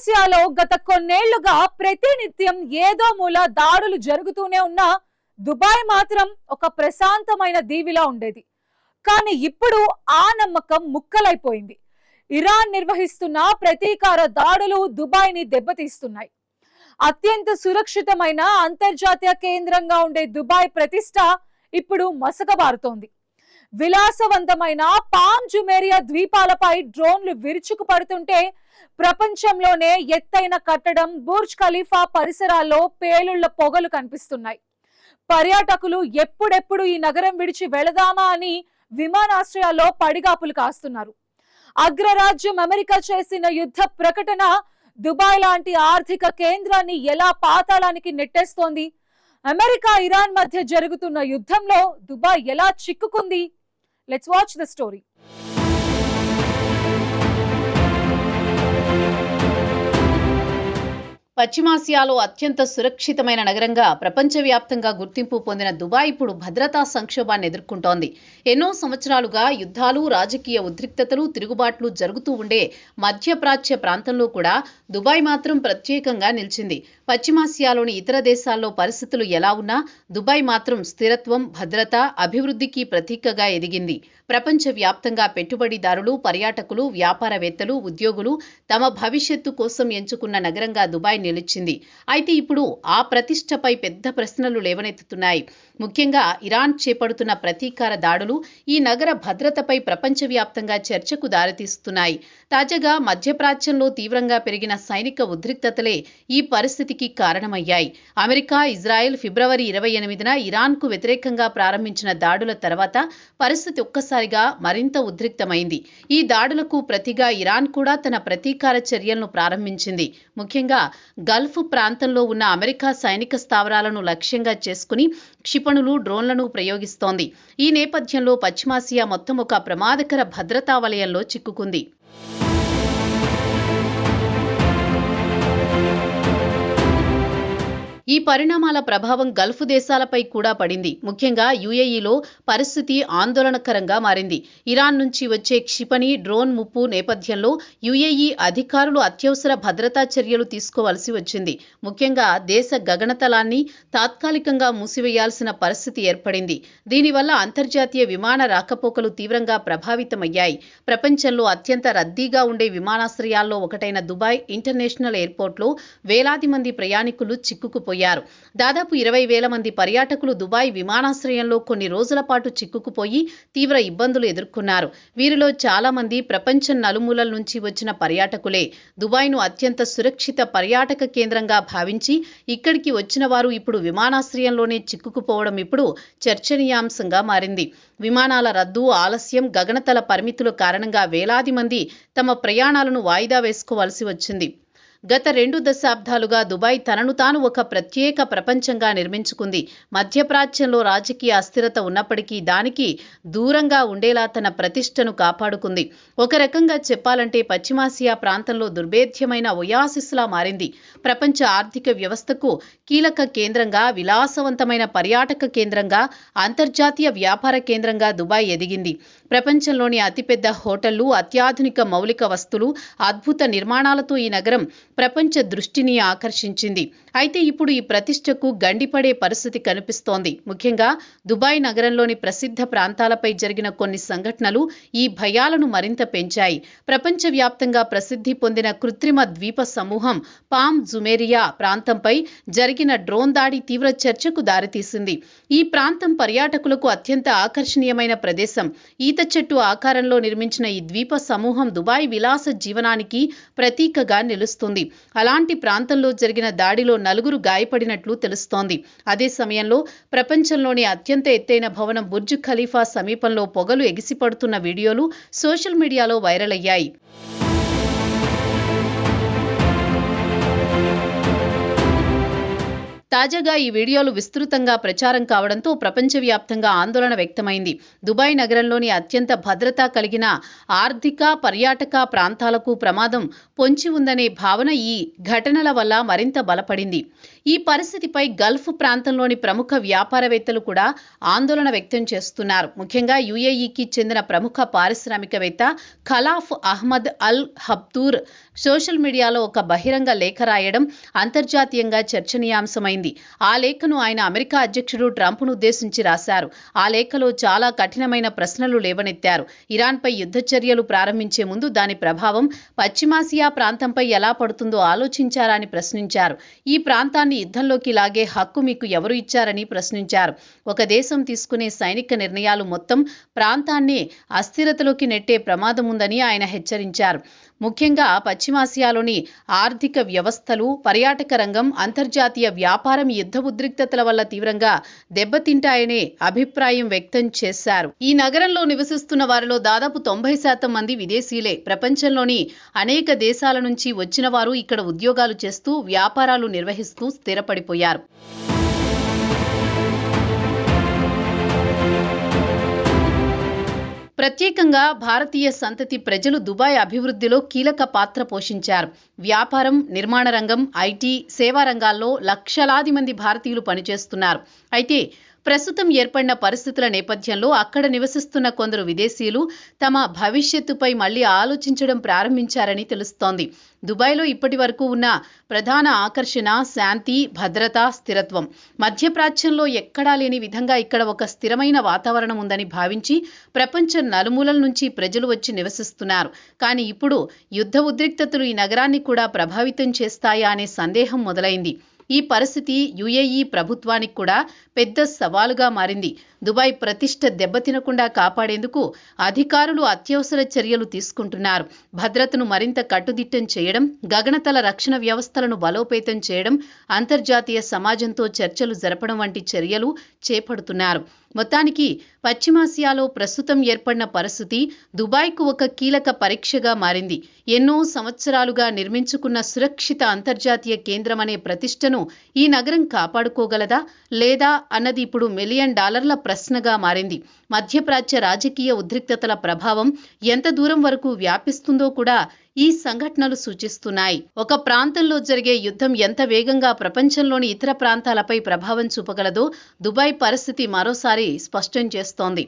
పశ్చిమాసియాలో గత కొన్నేళ్లుగా ప్రతినిత్యం ఏదో మూల దాడులు జరుగుతూనే ఉన్న దుబాయ్ మాత్రం ఒక ప్రశాంతమైన దీవిలా ఉండేది. కానీ ఇప్పుడు ఆ నమ్మకం ముక్కలైపోయింది. ఇరాన్ నిర్వహిస్తున్న ప్రతీకార దాడులు దుబాయ్ని దెబ్బతీస్తున్నాయి. అత్యంత సురక్షితమైన అంతర్జాతీయ కేంద్రంగా ఉండే దుబాయ్ ప్రతిష్ట ఇప్పుడు మసకబారుతోంది. విలాసవంతమైన పామ్ జుమేరియా ద్వీపాలపై డ్రోన్లు విరుచుకు పడుతుంటే ప్రపంచంలోనే ఎత్తైన కట్టడం బుర్జ్ ఖలీఫా పరిసరాల్లో పేలుళ్ల పొగలు కనిపిస్తున్నాయి. పర్యాటకులు ఎప్పుడెప్పుడు ఈ నగరం విడిచి వెళదామా అని విమానాశ్రయాల్లో పడిగాపులు కాస్తున్నారు. అగ్రరాజ్యం అమెరికా చేసిన యుద్ధ ప్రకటన దుబాయ్ లాంటి ఆర్థిక కేంద్రాన్ని ఎలా పాతాళానికి నెట్టేస్తోంది? అమెరికా ఇరాన్ మధ్య జరుగుతున్న యుద్ధంలో దుబాయ్ ఎలా చిక్కుకుంది? Let's watch the story. పశ్చిమాసియాలో అత్యంత సురక్షితమైన నగరంగా ప్రపంచవ్యాప్తంగా గుర్తింపు పొందిన దుబాయ్ ఇప్పుడు భద్రతా సంక్షోభాన్ని ఎదుర్కొంటోంది. ఎన్నో సంవత్సరాలుగా యుద్ధాలు, రాజకీయ ఉద్రిక్తతలు, తిరుగుబాట్లు జరుగుతూ ఉండే మధ్యప్రాచ్య ప్రాంతంలో కూడా దుబాయ్ మాత్రం ప్రత్యేకంగా నిలిచింది. పశ్చిమాసియాలోని ఇతర దేశాల్లో పరిస్థితులు ఎలా ఉన్నా దుబాయ్ మాత్రం స్థిరత్వం, భద్రత, అభివృద్ధికి ప్రతీకగా ఎదిగింది. ప్రపంచవ్యాప్తంగా పెట్టుబడిదారులు, పర్యాటకులు, వ్యాపారవేత్తలు, ఉద్యోగులు తమ భవిష్యత్తు కోసం ఎంచుకున్న నగరంగా దుబాయ్ నిలిచింది. అయితే ఇప్పుడు ఆ ప్రతిష్టపై పెద్ద ప్రశ్నలు లేవనెత్తుతున్నాయి. ముఖ్యంగా ఇరాన్ చేపడుతున్న ప్రతీకార దాడులు ఈ నగర భద్రతపై ప్రపంచవ్యాప్తంగా చర్చకు దారితీస్తున్నాయి. తాజాగా మధ్యప్రాచ్యంలో తీవ్రంగా పెరిగిన సైనిక ఉద్రిక్తతలే ఈ పరిస్థితికి కారణమయ్యాయి. అమెరికా, ఇజ్రాయెల్ ఫిబ్రవరి 28న ఇరాన్కు వ్యతిరేకంగా ప్రారంభించిన దాడుల తర్వాత పరిస్థితి ఒక్కసారిగా మరింత ఉద్రిక్తమైంది. ఈ దాడులకు ప్రతిగా ఇరాన్ కూడా తన ప్రతీకార చర్యలను ప్రారంభించింది. ముఖ్యంగా గల్ఫ్ ప్రాంతంలో ఉన్న అమెరికా సైనిక స్థావరాలను లక్ష్యంగా చేసుకుని క్షిపణులు, డ్రోన్లను ప్రయోగిస్తోంది. ఈ నేపథ్యంలో పశ్చిమాసియా మొత్తం ఒక ప్రమాదకర భద్రతా వలయంలో చిక్కుకుంది. ఈ పరిణామాల ప్రభావం గల్ఫ్ దేశాలపై కూడా పడింది. ముఖ్యంగా యుఏఈలో పరిస్థితి ఆందోళనకరంగా మారింది. ఇరాన్ నుంచి వచ్చే క్షిపణి, డ్రోన్ ముప్పు నేపథ్యంలో యుఏఈ అధికారులు అత్యవసర భద్రతా చర్యలు తీసుకోవాల్సి వచ్చింది. ముఖ్యంగా దేశ గగనతలాన్ని తాత్కాలికంగా మూసివేయాల్సిన పరిస్థితి ఏర్పడింది. దీనివల్ల అంతర్జాతీయ విమాన రాకపోకలు తీవ్రంగా ప్రభావితమయ్యాయి. ప్రపంచంలో అత్యంత రద్దీగా ఉండే విమానాశ్రయాల్లో ఒకటైన దుబాయ్ ఇంటర్నేషనల్ ఎయిర్పోర్ట్లో వేలాది మంది ప్రయాణికులు చిక్కుకుపోయారు. దాదాపు 20,000 మంది పర్యాటకులు దుబాయ్ విమానాశ్రయంలో కొన్ని రోజుల పాటు చిక్కుకుపోయి తీవ్ర ఇబ్బందులు ఎదుర్కొన్నారు. వీరిలో చాలా మంది ప్రపంచం నలుమూలల నుంచి వచ్చిన పర్యాటకులే. దుబాయ్ను అత్యంత సురక్షిత పర్యాటక కేంద్రంగా భావించి ఇక్కడికి వచ్చిన వారు ఇప్పుడు విమానాశ్రయంలోనే చిక్కుకుపోవడం ఇప్పుడు చర్చనీయాంశంగా మారింది. విమానాల రద్దు, ఆలస్యం, గగనతల పరిమితుల కారణంగా వేలాది మంది తమ ప్రయాణాలను వాయిదా వేసుకోవాల్సి వచ్చింది. గత 2 దశాబ్దాలుగా దుబాయ్ తనను తాను ఒక ప్రత్యేక ప్రపంచంగా నిర్మించుకుంది. మధ్యప్రాచ్యంలో రాజకీయ అస్థిరత ఉన్నప్పటికీ దానికి దూరంగా ఉండేలా తన ప్రతిష్టను కాపాడుకుంది. ఒక రకంగా చెప్పాలంటే పశ్చిమాసియా ప్రాంతంలో దుర్భేద్యమైన ఒయాసిస్లా మారింది. ప్రపంచ ఆర్థిక వ్యవస్థకు కీలక కేంద్రంగా, విలాసవంతమైన పర్యాటక కేంద్రంగా, అంతర్జాతీయ వ్యాపార కేంద్రంగా దుబాయ్ ఎదిగింది. ప్రపంచంలోని అతిపెద్ద హోటళ్లు, అత్యాధునిక మౌలిక వస్తువులు, అద్భుత నిర్మాణాలతో ఈ నగరం ప్రపంచ దృష్టిని ఆకర్షించింది. అయితే ఇప్పుడు ఈ ప్రతిష్టకు గండిపడే పరిస్థితి కనిపిస్తోంది. ముఖ్యంగా దుబాయ్ నగరంలోని ప్రసిద్ధ ప్రాంతాలపై జరిగిన కొన్ని సంఘటనలు ఈ భయాలను మరింత పెంచాయి. ప్రపంచవ్యాప్తంగా ప్రసిద్ధి పొందిన కృత్రిమ ద్వీప సమూహం పామ్ జుమేరియా ప్రాంతంపై జరిగిన డ్రోన్ దాడి తీవ్ర చర్చకు దారితీసింది. ఈ ప్రాంతం పర్యాటకులకు అత్యంత ఆకర్షణీయమైన ప్రదేశం. ఈత చెట్టు ఆకారంలో నిర్మించిన ఈ ద్వీప సమూహం దుబాయ్ విలాస జీవనానికి ప్రతీకగా నిలుస్తుంది. అలాంటి ప్రాంతంలో జరిగిన దాడిలో 4 గాయపడినట్లు తెలుస్తోంది. అదే సమయంలో ప్రపంచంలోని అత్యంత ఎత్తైన భవనం బుర్జ్ ఖలీఫా సమీపంలో పొగలు ఎగిసిపడుతున్న వీడియోలు సోషల్ మీడియాలో వైరల్ అయ్యాయి. తాజాగా ఈ వీడియోలు విస్తృతంగా ప్రచారం కావడంతో ప్రపంచవ్యాప్తంగా ఆందోళన వ్యక్తమైంది. దుబాయ్ నగరంలోని అత్యంత భద్రత కలిగిన ఆర్థిక, పర్యాటక ప్రాంతాలకు ప్రమాదం పొంచి ఉందనే భావన ఈ ఘటనల వల్ల మరింత బలపడింది. ఈ పరిస్థితిపై గల్ఫ్ ప్రాంతంలోని ప్రముఖ వ్యాపారవేత్తలు కూడా ఆందోళన వ్యక్తం చేస్తున్నారు. ముఖ్యంగా యుఏఈకి చెందిన ప్రముఖ పారిశ్రామికవేత్త ఖలాఫ్ అహ్మద్ అల్ హబ్తూర్ సోషల్ మీడియాలో ఒక బహిరంగ లేఖ రాయడం అంతర్జాతీయంగా చర్చనీయాంశమైంది. ఆ లేఖను ఆయన అమెరికా అధ్యక్షుడు ట్రంప్ను ఉద్దేశించి రాశారు. ఆ లేఖలో చాలా కఠినమైన ప్రశ్నలు లేవనెత్తారు. ఇరాన్పై యుద్ధ చర్యలు ప్రారంభించే ముందు దాని ప్రభావం పశ్చిమాసియా ప్రాంతంపై ఎలా పడుతుందో ఆలోచించారా అని ప్రశ్నించారు. ఈ ప్రాంతాన్ని యుద్ధంలోకి లాగే హక్కు మీకు ఎవరు ఇచ్చారని ప్రశ్నించారు. ఒక దేశం తీసుకునే సైనిక నిర్ణయాలు మొత్తం ప్రాంతాన్ని అస్థిరతలోకి నెట్టే ప్రమాదం ఉందని ఆయన హెచ్చరించారు. ముఖ్యంగా పశ్చిమాసియాలోని ఆర్థిక వ్యవస్థలు, పర్యాటక రంగం, అంతర్జాతీయ వ్యాపారం యుద్ధ ఉద్రిక్తతల వల్ల తీవ్రంగా దెబ్బతింటాయనే అభిప్రాయం వ్యక్తం చేశారు. ఈ నగరంలో నివసిస్తున్న వారిలో దాదాపు 90% మంది విదేశీయులే. ప్రపంచంలోని అనేక దేశాల నుంచి వచ్చిన వారు ఇక్కడ ఉద్యోగాలు చేస్తూ, వ్యాపారాలు నిర్వహిస్తూ స్థిరపడిపోయారు. ప్రత్యేకంగా భారతీయ సంతతి ప్రజలు దుబాయ్ అభివృద్ధిలో కీలక పాత్ర పోషించారు. వ్యాపారం, నిర్మాణ రంగం, ఐటీ, సేవా రంగాల్లో లక్షలాది మంది భారతీయులు పనిచేస్తున్నారు. అయితే ప్రస్తుతం ఏర్పడిన పరిస్థితుల నేపథ్యంలో అక్కడ నివసిస్తున్న కొందరు విదేశీయులు తమ భవిష్యత్తుపై మళ్లీ ఆలోచించడం ప్రారంభించారని తెలుస్తోంది. దుబాయ్లో ఇప్పటి వరకు ఉన్న ప్రధాన ఆకర్షణ శాంతి, భద్రత, స్థిరత్వం. మధ్యప్రాచ్యంలో ఎక్కడా లేని విధంగా ఇక్కడ ఒక స్థిరమైన వాతావరణం ఉందని భావించి ప్రపంచ నలుమూలల నుంచి ప్రజలు వచ్చి నివసిస్తున్నారు. కానీ ఇప్పుడు యుద్ధ ఉద్రిక్తతలు ఈ నగరాన్ని కూడా ప్రభావితం చేస్తాయా అనే సందేహం మొదలైంది. ఈ పరిస్థితి యుఏఈ ప్రభుత్వానికి కూడా పెద్ద సవాలుగా మారింది. దుబాయ్ ప్రతిష్ఠ దెబ్బతినకుండా కాపాడేందుకు అధికారులు అత్యవసర చర్యలు తీసుకుంటున్నారు. భద్రతను మరింత కట్టుదిట్టం చేయడం, గగనతల రక్షణ వ్యవస్థలను బలోపేతం చేయడం, అంతర్జాతీయ సమాజంతో చర్చలు జరపడం వంటి చర్యలు చేపడుతున్నారు. మొత్తానికి పశ్చిమాసియాలో ప్రస్తుతం ఏర్పడిన పరిస్థితి దుబాయ్కు ఒక కీలక పరీక్షగా మారింది. ఎన్నో సంవత్సరాలుగా నిర్మించుకున్న సురక్షిత అంతర్జాతీయ కేంద్రం అనే ప్రతిష్టను ఈ నగరం కాపాడుకోగలదా లేదా అన్నది ఇప్పుడు $1 మిలియన్ ప్రశ్నగా మారింది. మధ్యప్రాచ్య రాజకీయ ఉద్రిక్తతల ప్రభావం ఎంత దూరం వరకు వ్యాపిస్తుందో కూడా ఈ సంఘటనలు సూచిస్తున్నాయి. ఒక ప్రాంతంలో జరిగే యుద్ధం ఎంత వేగంగా ప్రపంచంలోని ఇతర ప్రాంతాలపై ప్రభావం చూపగలదో దుబాయ్ పరిస్థితి మరోసారి స్పష్టం చేస్తోంది.